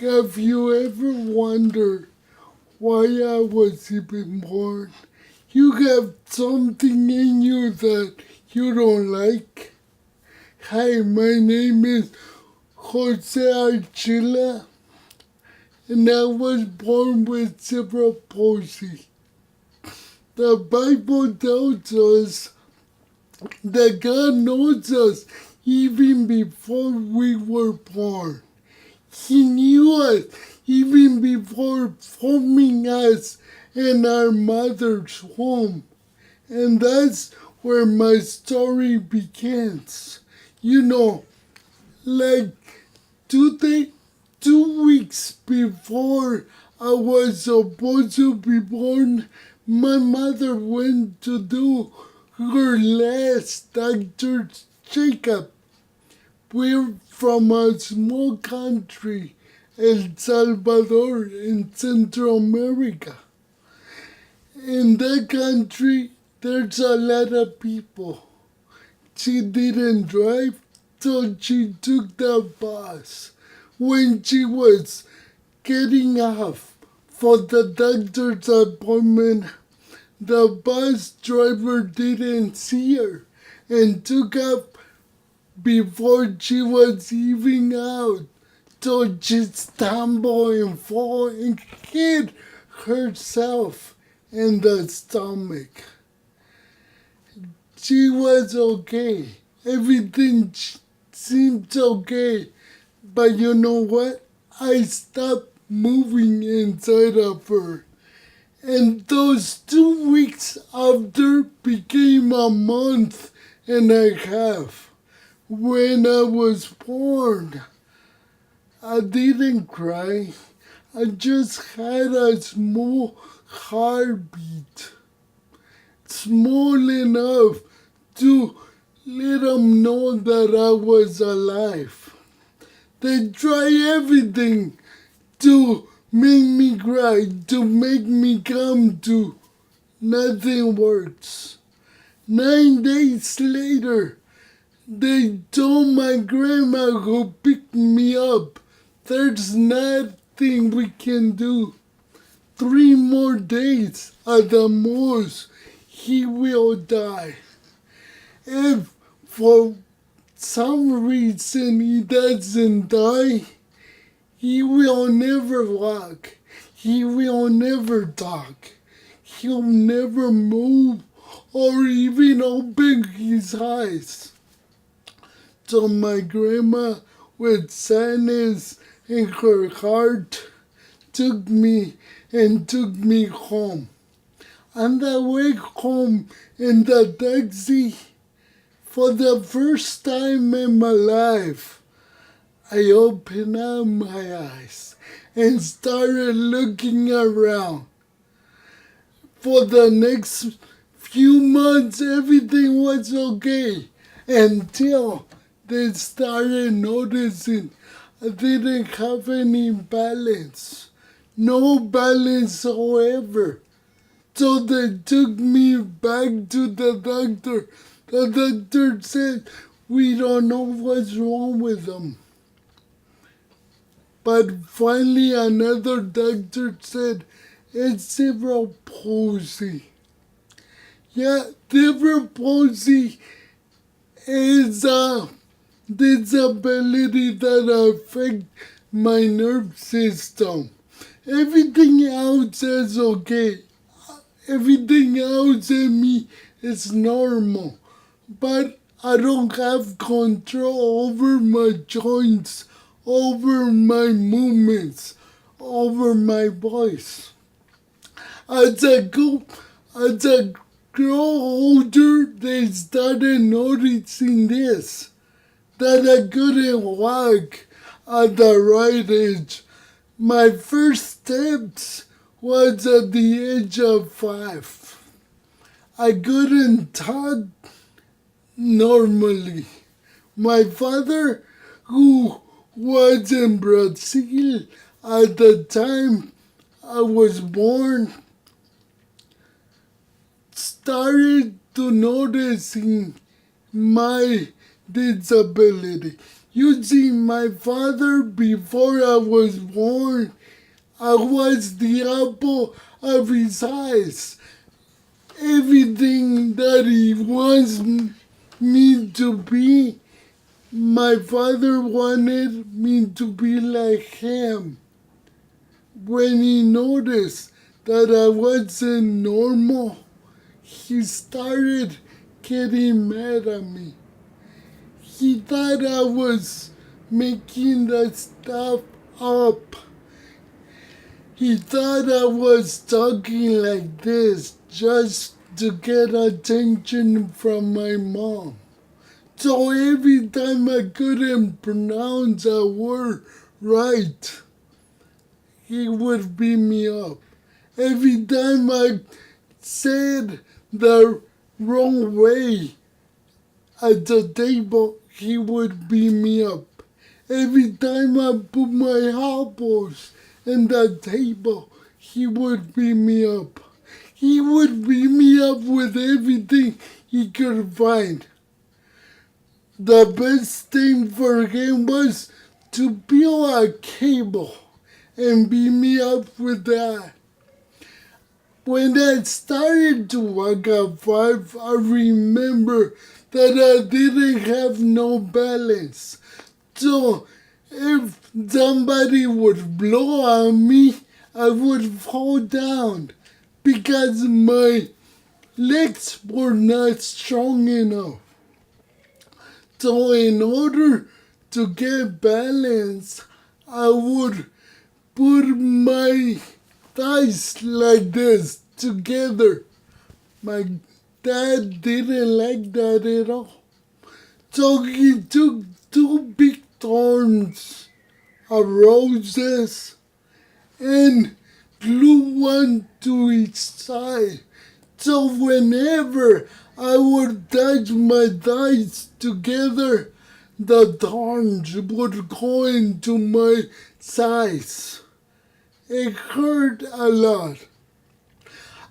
Have you ever wondered why I was even born? You have something in you that you don't like. Hi, my name is Jose Archila, and I was born with cerebral palsy. The Bible tells us that God knows us even before we were born. He knew us even before forming us in our mother's womb. And that's where my story begins. You know, like 2 weeks before I was supposed to be born, my mother went to do her last doctor's checkup. We're from a small country, El Salvador, in Central America. In that country, there's a lot of people. She didn't drive, so she took the bus. When she was getting off for the doctor's appointment, the bus driver didn't see her and took off before she was even out. So she stumbled and fell and hit herself in the stomach. She was okay. Everything seemed okay. But you know what? I stopped moving inside of her. And those 2 weeks after became a month and a half. When I was born, I didn't cry. I just had a small heartbeat. Small enough to let them know that I was alive. They try everything to make me cry, to make me come to. Nothing works. 9 days later, they told my grandma who picked me up, there's nothing we can do. 3 more days at the most, he will die. If for some reason he doesn't die, he will never walk. He will never talk. He'll never move or even open his eyes. So my grandma, with sadness in her heart, took me home. On the way home in the taxi, for the first time in my life, I opened up my eyes and started looking around. For the next few months, everything was okay until they started noticing I didn't have any balance. No balance whatsoever. So they took me back to the doctor. The doctor said, we don't know what's wrong with them. But finally another doctor said, it's cerebral palsy. Yeah, cerebral palsy is a disability that affects my nerve system. Everything else is okay. Everything else in me is normal. But I don't have control over my joints, over my movements, over my voice. As I grow older, they started noticing this, that I couldn't walk at the right age. My first steps was at the age of 5. I couldn't talk normally. My father, who was in Brazil at the time I was born, started to noticing my disability. You see, my father, before I was born, I was the apple of his eyes. Everything that he wants me to be, my father wanted me to be like him. When he noticed that I wasn't normal, he started getting mad at me. He thought I was making that stuff up. He thought I was talking like this just to get attention from my mom. So every time I couldn't pronounce a word right, he would beat me up. Every time I said the wrong way at the table, he would beat me up. Every time I put my elbows in the table, he would beat me up. He would beat me up with everything he could find. The best thing for him was to peel a cable and beat me up with that. When I started to walk at 5, I remember that I didn't have no balance. So if somebody would blow on me, I would fall down because my legs were not strong enough. So in order to get balance, I would put my thighs like this together. My dad didn't like that at all. So he took 2 big thorns of roses and glued one to each side. So whenever I would touch my thighs together, the thorns would go into my sides. It hurt a lot.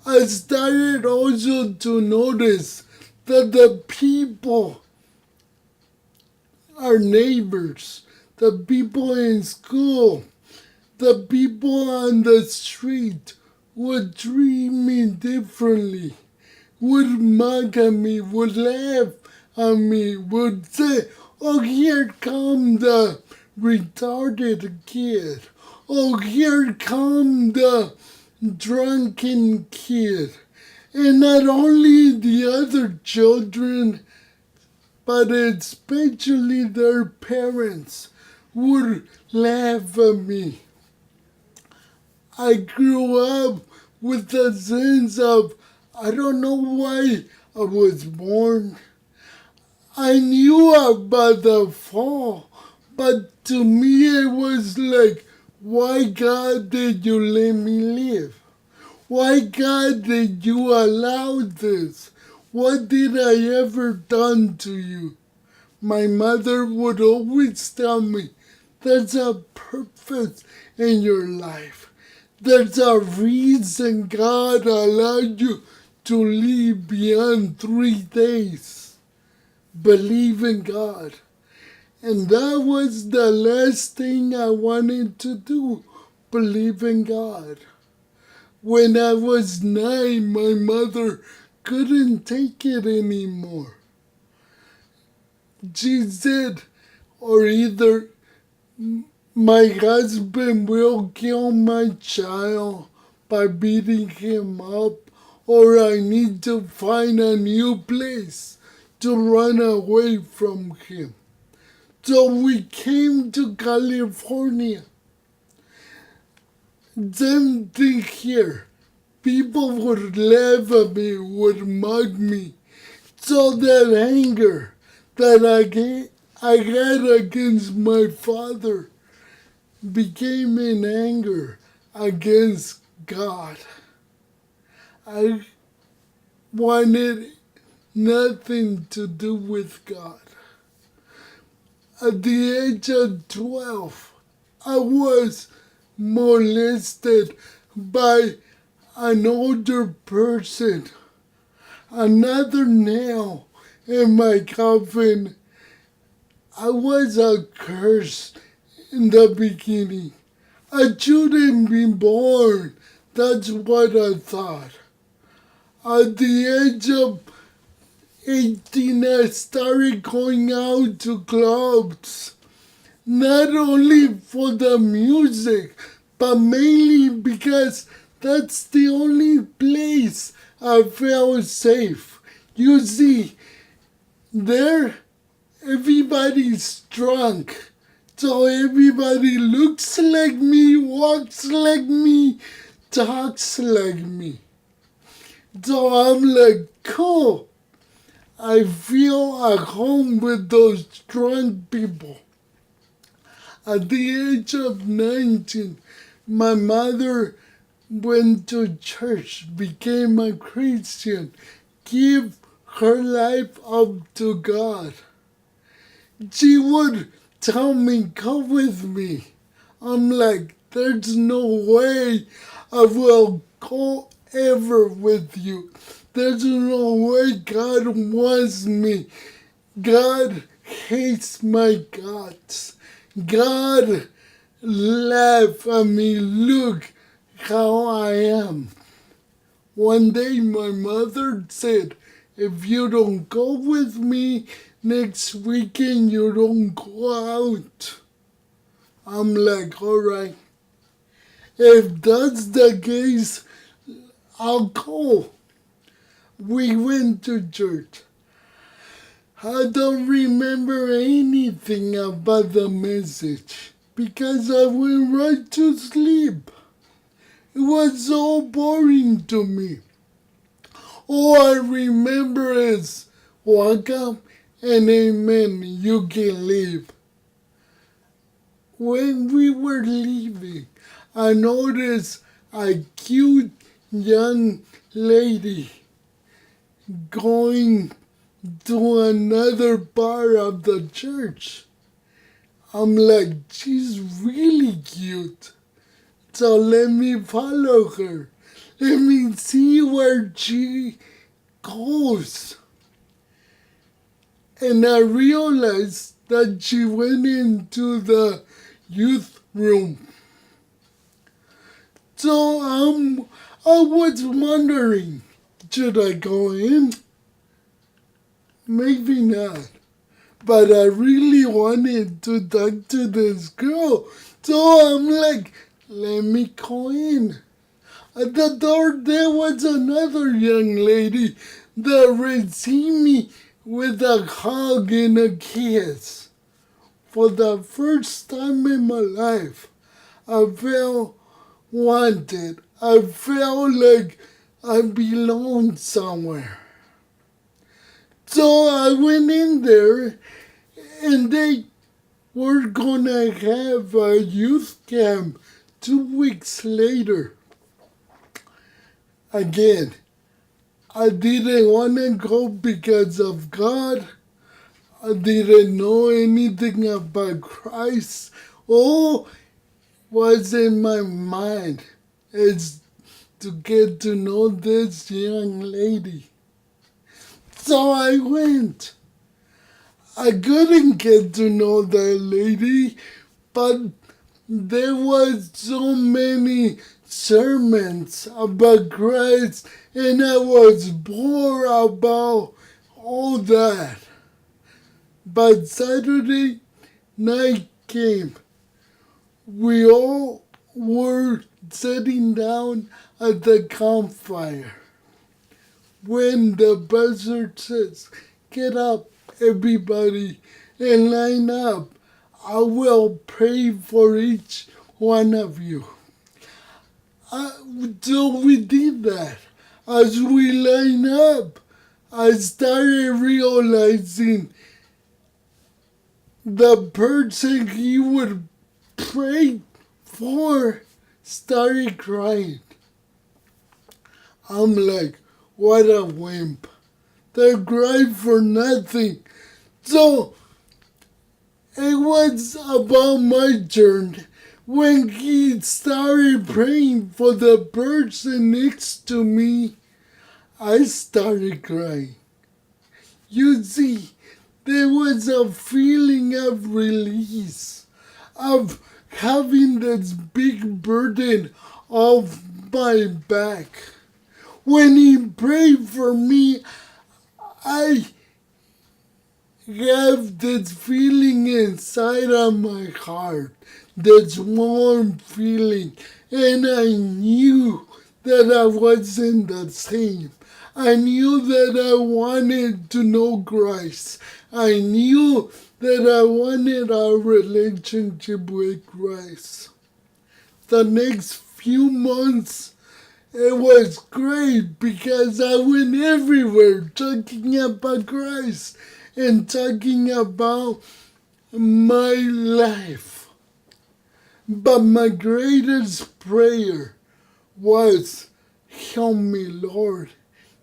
I started also to notice that the people, our neighbors, the people in school, the people on the street would treat me differently, would mock at me, would laugh at me, would say, "Oh, here comes the retarded kid. Oh, here comes the drunken kid." And not only the other children, but especially their parents would laugh at me. I grew up with a sense of, I don't know why I was born. I knew about the fall, but to me it was like, why God did you let me live? Why God did you allow this? What did I ever done to you? My mother would always tell me, there's a purpose in your life. There's a reason God allowed you to live beyond 3 days. Believe in God. And that was the last thing I wanted to do, believe in God. When I was 9, my mother couldn't take it anymore. She said, or either my husband will kill my child by beating him up, or I need to find a new place to run away from him. So we came to California. Same thing here. People would laugh at me, would mock me. So that anger that I had against my father became an anger against God. I wanted nothing to do with God. At the age of 12, I was molested by an older person. Another nail in my coffin. I was a curse in the beginning. I shouldn't be born. That's what I thought. At the age of 18, I started going out to clubs. Not only for the music, but mainly because that's the only place I felt safe. You see, there everybody's drunk. So everybody looks like me, walks like me, talks like me. So I'm like, cool. I feel at home with those drunk people. At the age of 19, my mother went to church, became a Christian, gave her life up to God. She would tell me, come with me. I'm like, there's no way I will go ever with you. There's no way God wants me. God hates my guts. God laugh at me. Look how I am. One day my mother said, if you don't go with me next weekend, you don't go out. I'm like, all right. If that's the case, I'll go. We went to church. I don't remember anything about the message because I went right to sleep. It was so boring to me. All I remember is welcome and amen, you can leave. When we were leaving, I noticed a cute young lady going to another part of the church. I'm like, she's really cute. So let me follow her. Let me see where she goes. And I realized that she went into the youth room. So I was wondering, should I go in? Maybe not. But I really wanted to talk to this girl. So I'm like, let me go in. At the door there was another young lady that received me with a hug and a kiss. For the first time in my life, I felt wanted. I felt like I belonged somewhere. So I went in there and they were gonna have a youth camp 2 weeks later. Again, I didn't want to go because of God. I didn't know anything about Christ. All was in my mind is to get to know this young lady. So I went. I couldn't get to know that lady, but there was so many sermons about Christ and I was bored about all that. But Saturday night came. We all were sitting down at the campfire. When the pastor says, get up everybody and line up, I will pray for each one of you. So we did that. As we line up, I started realizing the person he would pray for started crying. I'm like, what a wimp. They cried for nothing. So it was about my turn. When he started praying for the person next to me, I started crying. You see, there was a feeling of release, of having this big burden off my back. When he prayed for me, I have this feeling inside of my heart, this warm feeling, and I knew that I wasn't the same. I knew that I wanted to know Christ. I knew that I wanted a relationship with Christ. The next few months, it was great because I went everywhere talking about Christ and talking about my life. But my greatest prayer was, "Help me, Lord.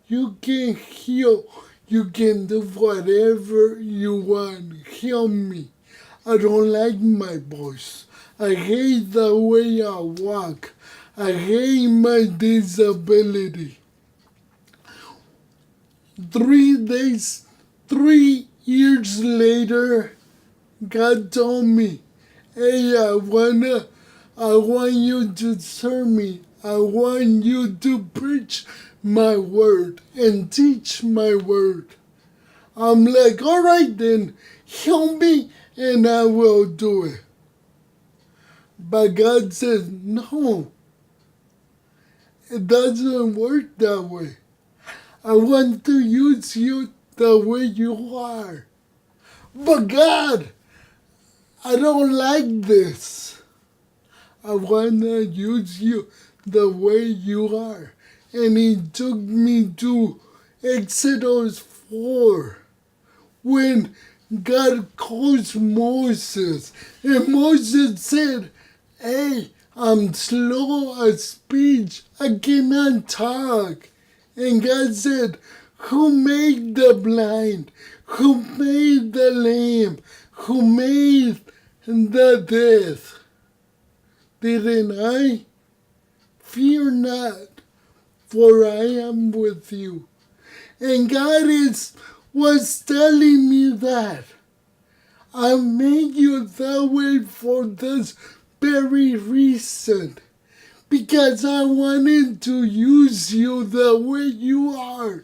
You can heal. You can do whatever you want. Help me. I don't like my voice. I hate the way I walk. I hate my disability." 3 years later, God told me, "Hey, I want you to serve me. I want you to preach my word and teach my word." I'm like, "All right then, help me and I will do it." But God said, "No, it doesn't work that way. I want to use you the way you are." "But God, I don't like this. I want to use you the way you are." And he took me to Exodus 4, when God calls Moses. And Moses said, "Hey, I'm slow of speech. I cannot talk." And God said, "Who made the blind? Who made the lame? Who made the deaf? Didn't I? Fear not, for I am with you." And God was telling me that I made you that way for this very reason. Because I wanted to use you the way you are.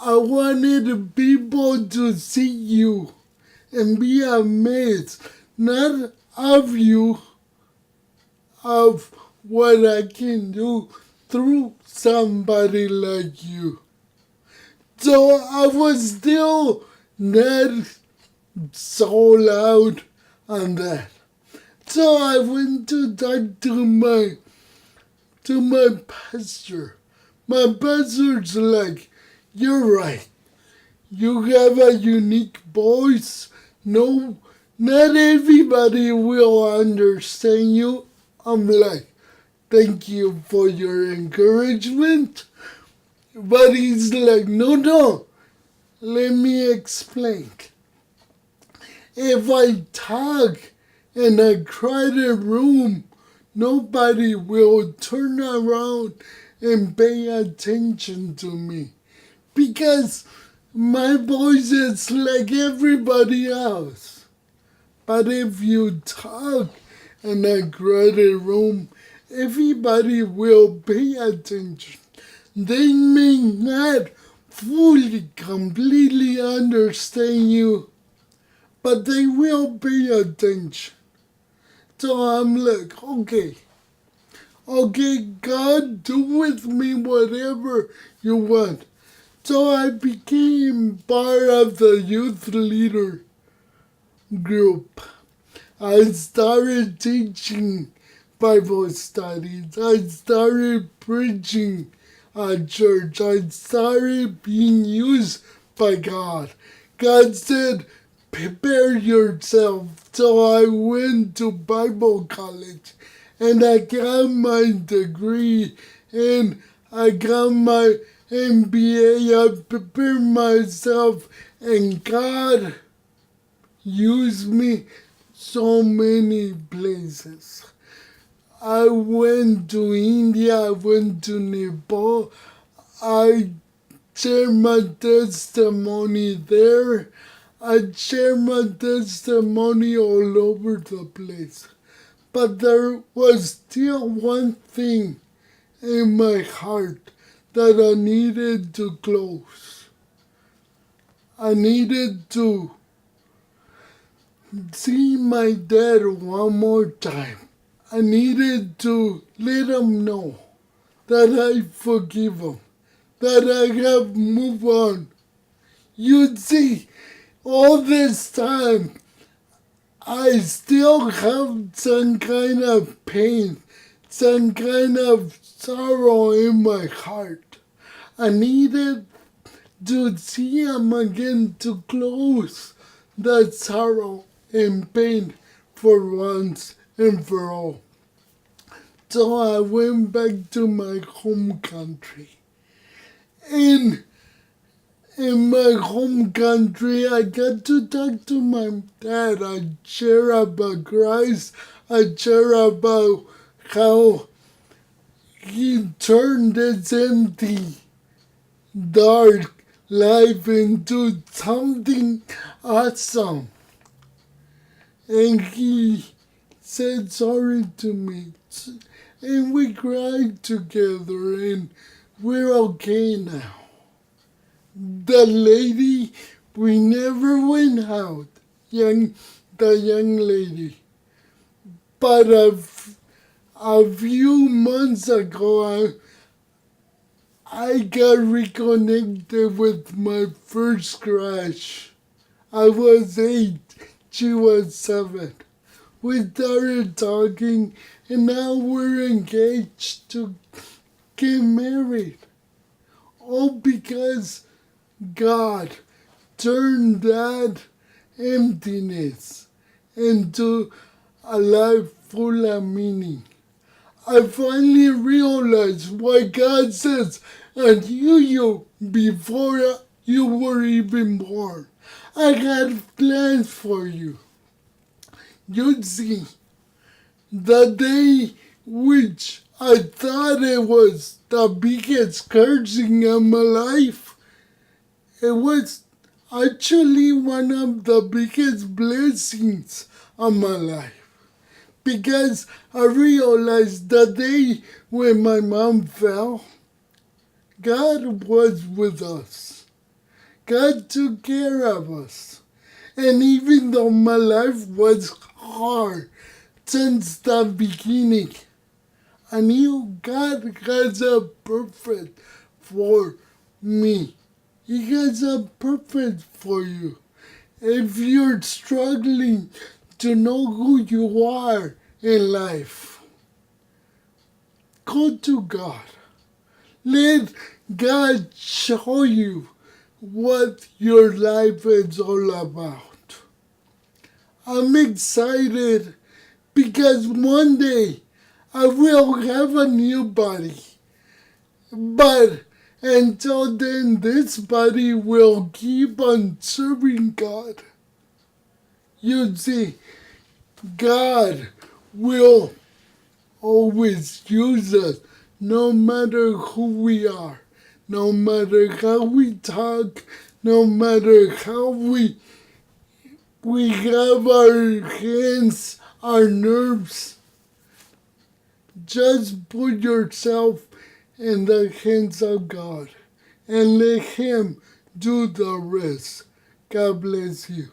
I wanted people to see you and be amazed, not of you, of what I can do through somebody like you. So I was still not so loud on that. So I went to talk to my pastor. My pastor's like, "You're right. You have a unique voice. No, not everybody will understand you." I'm like, "Thank you for your encouragement." But he's like, no, let me explain. If I talk in a crowded room, nobody will turn around and pay attention to me. Because my voice is like everybody else. But if you talk in a crowded room, everybody will pay attention. They may not fully, completely understand you, but they will pay attention. So I'm like, okay, God, do with me whatever you want. So I became part of the youth leader group. I started teaching Bible studies. I started preaching at church. I started being used by God. God said, "Prepare yourself." So I went to Bible college and I got my degree and I got my MBA. I prepared myself and God used me so many places. I went to India, I went to Nepal, I shared my testimony there. I share my testimony all over the place. But there was still one thing in my heart that I needed to close. I needed to see my dad one more time. I needed to let him know that I forgive him, that I have moved on. You see, all this time, I still have some kind of pain, some kind of sorrow in my heart. I needed to see him again to close that sorrow and pain for once and for all. So I went back to my home country. And in my home country, I got to talk to my dad. I share about Christ. I share about how he turned this empty, dark life into something awesome. And he said sorry to me. And we cried together, and we're okay now. The lady, we never went out, the young lady. But a few months ago, I got reconnected with my first crush. I was 8, she was 7. We started talking, and now we're engaged to get married. All because God turned that emptiness into a life full of meaning. I finally realized what God says, and you before you were even born. I had plans for you. You see, the day which I thought it was the biggest cursing of my life, it was actually one of the biggest blessings of my life. Because I realized the day when my mom fell, God was with us. God took care of us. And even though my life was hard since the beginning, I knew God has a perfect for me. He has a perfect for you. If you're struggling to know who you are in life, go to God. Let God show you what your life is all about. I'm excited because one day I will have a new body. But until then, this body will keep on serving God. You see, God will always use us no matter who we are, no matter how we talk, no matter how we have our hands, our nerves. Just put yourself in the hands of God and let Him do the rest. God bless you.